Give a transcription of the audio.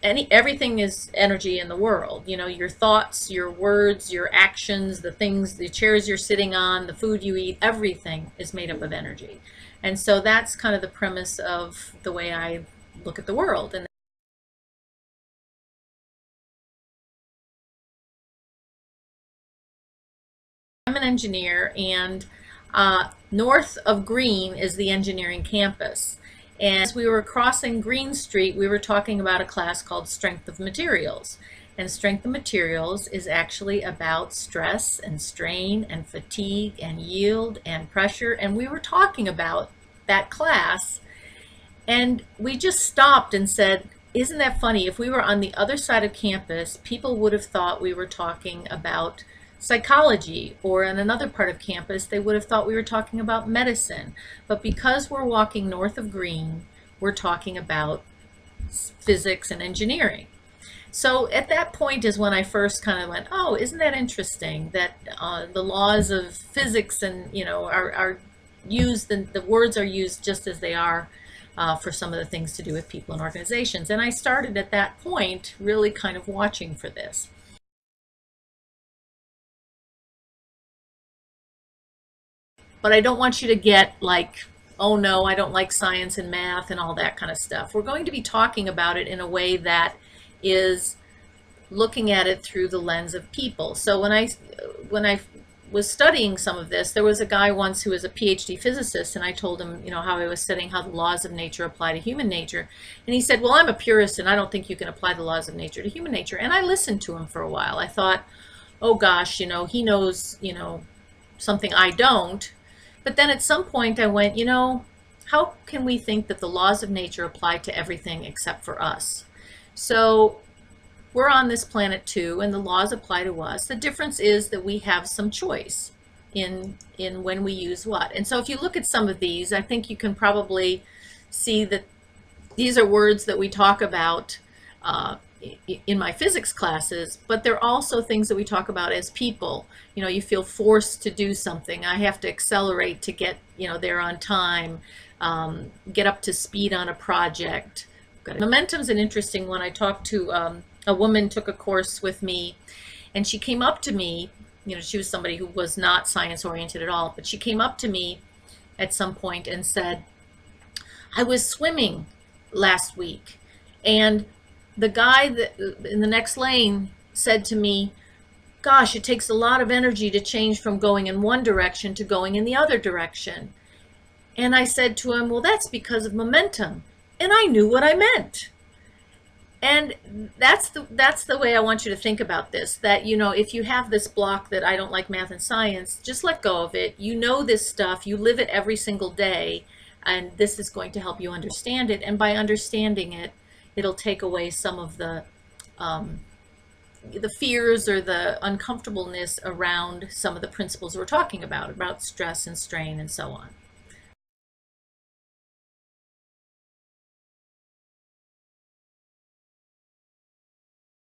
everything is energy in the world. You know, your thoughts, your words, your actions, the things, the chairs you're sitting on, the food you eat, everything is made up of energy. And so that's kind of the premise of the way I look at the world. And I'm an engineer, and north of Green is the engineering campus. And as we were crossing Green Street, we were talking about a class called Strength of Materials. And Strength of Materials is actually about stress and strain and fatigue and yield and pressure. And we were talking about that class, and we just stopped and said, isn't that funny? If we were on the other side of campus, people would have thought we were talking about psychology, or in another part of campus, they would have thought we were talking about medicine. But because we're walking north of Green, we're talking about physics and engineering. So at that point is when I first kind of went, oh, isn't that interesting that the laws of physics and, you know, are used, the words are used just as they are for some of the things to do with people and organizations. And I started at that point really kind of watching for this. But I don't want you to get like, oh no, I don't like science and math and all that kind of stuff. We're going to be talking about it in a way that is looking at it through the lens of people. So when I was studying some of this, there was a guy once who was a PhD physicist, and I told him, you know, how I was studying how the laws of nature apply to human nature. And he said, well, I'm a purist and I don't think you can apply the laws of nature to human nature. And I listened to him for a while. I thought, oh gosh, you know, he knows, you know, something I don't. But then at some point I went, you know, how can we think that the laws of nature apply to everything except for us? So we're on this planet too, and the laws apply to us. The difference is that we have some choice in when we use what. And so if you look at some of these, I think you can probably see that these are words that we talk about in my physics classes, but they're also things that we talk about as people. You know, you feel forced to do something. I have to accelerate to get, you know, there on time, get up to speed on a project. Momentum's an interesting one. I talked to a woman, took a course with me, and she came up to me. You know, she was somebody who was not science oriented at all, but she came up to me at some point and said, I was swimming last week, and the guy that in the next lane said to me, gosh, it takes a lot of energy to change from going in one direction to going in the other direction. And I said to him, well, that's because of momentum. And I knew what I meant. And that's the way I want you to think about this, that, you know, if you have this block that I don't like math and science, just let go of it. You know this stuff, you live it every single day, and this is going to help you understand it. And by understanding it, it'll take away some of the fears or the uncomfortableness around some of the principles we're talking about stress and strain and so on.